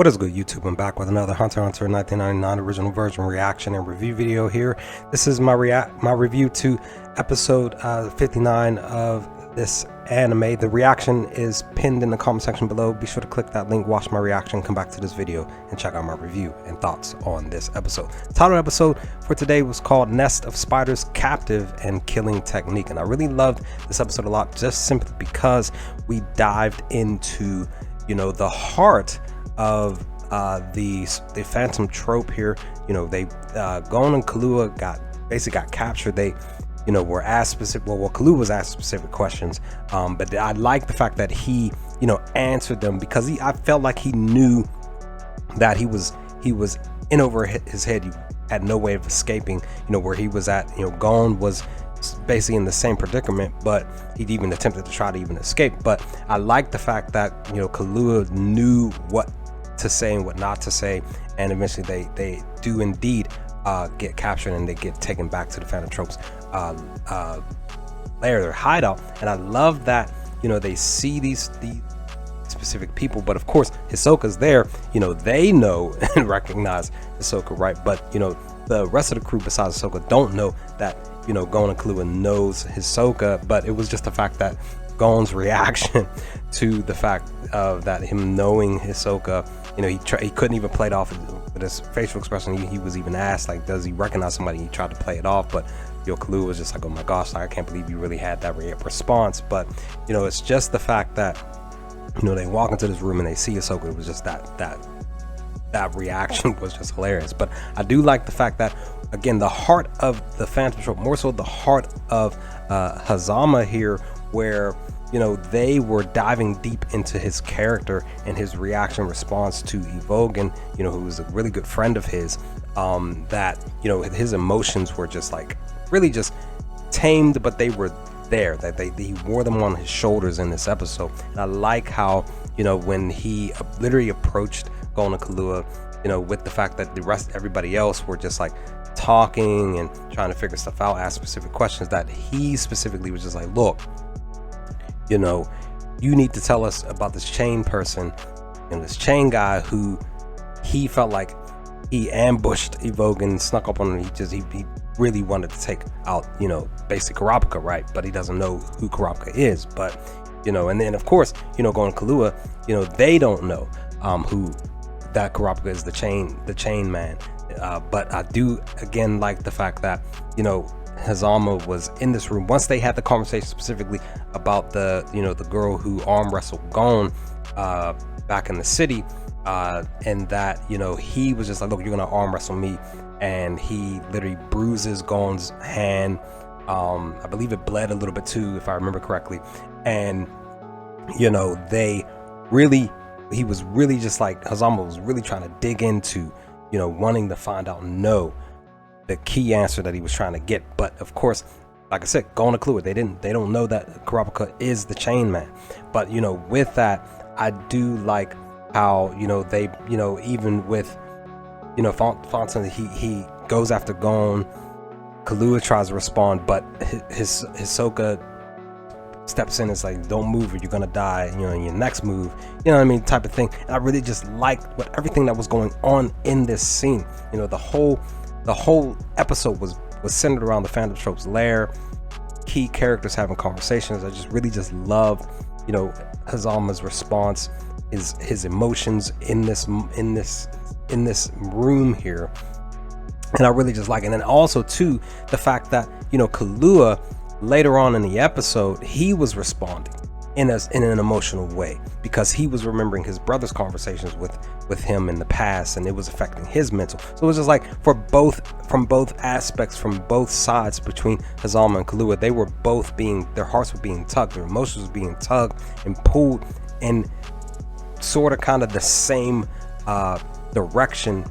What is good, YouTube? I'm back with another Hunter x Hunter 1999 original version reaction and review video here. This is my review to episode 59 of this anime. The reaction is pinned in the comment section below. Be sure to click that link, watch my reaction, come back to this video, and check out my review and thoughts on this episode. The title episode for today was called Nest of Spiders, Captive and Killing Technique. And I really loved this episode a lot, just simply because we dived into, the heart of the phantom trope here. They Gon and Killua got captured. They were asked specific, well, Killua was asked specific questions, but I like the fact that he answered them, because I felt like he knew that he was in over his head. He had no way of escaping where he was at. Gon was basically in the same predicament, but he'd even attempted to try to even escape. But I like the fact that Killua knew what to say and what not to say, and eventually they do indeed get captured, and they get taken back to the Phantom Trope's lair, their hideout. And I love that they see these specific people, but of course Hisoka's there. They know and recognize Hisoka, right? But the rest of the crew besides Hisoka don't know that Gon and Killua knows Hisoka. But it was just the fact that Gon's reaction to the fact of that him knowing Hisoka, he couldn't even play it off with his facial expression. He was even asked, like, does he recognize somebody? He tried to play it off, but Killua was just like, oh my gosh, I can't believe you really had that response. But it's just the fact that they walk into this room and they see Hisoka. It was just that reaction was just hilarious. But I do like the fact that, again, the heart of the Phantom Trope, more so the heart of Hazama here, where they were diving deep into his character and his reaction response to Evogan, who was a really good friend of his, that his emotions were just like really just tamed, but they were there, that he wore them on his shoulders in this episode. And I like how when he literally approached Gon and Killua, with the fact that everybody else were just like talking and trying to figure stuff out, ask specific questions, that he specifically was just like, look, you need to tell us about this chain person and this chain guy who he felt like he ambushed Evogan, snuck up on him. He really wanted to take out, basically Kurapika, right? But he doesn't know who Kurapika is. But, and then of course, Gon and Killua, they don't know who that Kurapika is, the chain man. But I do again like the fact that, Hazama was in this room once they had the conversation specifically about the the girl who arm wrestled Gon back in the city, and that he was just like, look, you're gonna arm wrestle me, and he literally bruises Gon's hand. I believe it bled a little bit too, if I remember correctly. And he was really just like, Hazama was really trying to dig into wanting to find out and know the key answer that he was trying to get. But of course, like I said, Gon and Killua, they don't know that Kurapika is the chain man. But with that, I do like how they even with Fontaine, he goes after Gon. Killua tries to respond, but Hisoka steps in and is like, don't move or you're gonna die in your next move, what I mean, type of thing. And I really just liked everything that was going on in this scene. The whole episode was centered around the Phantom Trope's lair, key characters having conversations. I just really loved, Hazama's response, his emotions in this room here. And I really just like it. And then also too, the fact that, Killua later on in the episode, he was responding in an emotional way, because he was remembering his brother's conversations with him in the past, and it was affecting his mental. So it was just like, from both aspects, from both sides, between Hazama and Killua, they were both their hearts were being tugged, their emotions were being tugged and pulled in sort of kind of the same direction,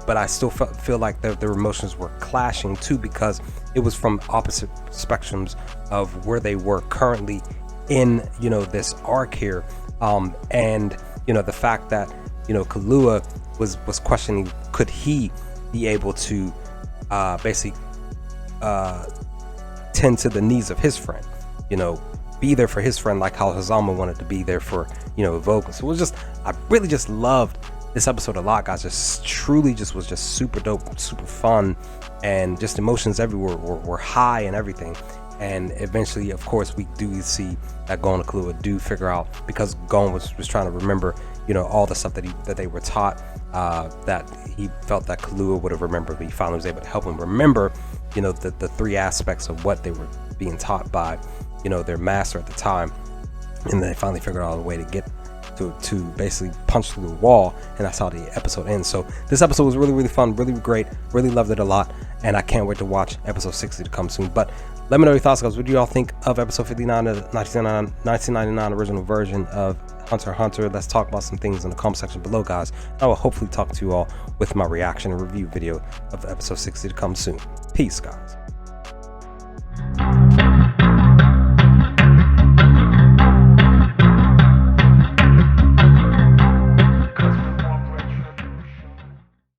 but I still feel like their emotions were clashing too, because it was from opposite spectrums of where they were currently in this arc here. And the fact that Killua was questioning, could he be able to basically tend to the needs of his friend, be there for his friend, like how Hazama wanted to be there for Evogan. So it was just, I really just loved this episode a lot, guys. Just truly just was just super dope, super fun, and just emotions everywhere were high and everything. And eventually, of course, we do see that Gon and Killua do figure out, because Gon was trying to remember, you know, all the stuff that they were taught, that he felt that Killua would have remembered, but he finally was able to help him remember, you know, the three aspects of what they were being taught by, you know, their master at the time. And they finally figured out a way to get to basically punch through the wall, and that's how the episode ends. So this episode was really, really fun, really great, really loved it a lot, and I can't wait to watch episode 60 to come soon. But let me know your thoughts, guys. What do y'all think of episode 59 of the 1999 original version of Hunter x Hunter? Let's talk about some things in the comment section below, guys. I will hopefully talk to you all with my reaction and review video of episode 60 to come soon. Peace, guys.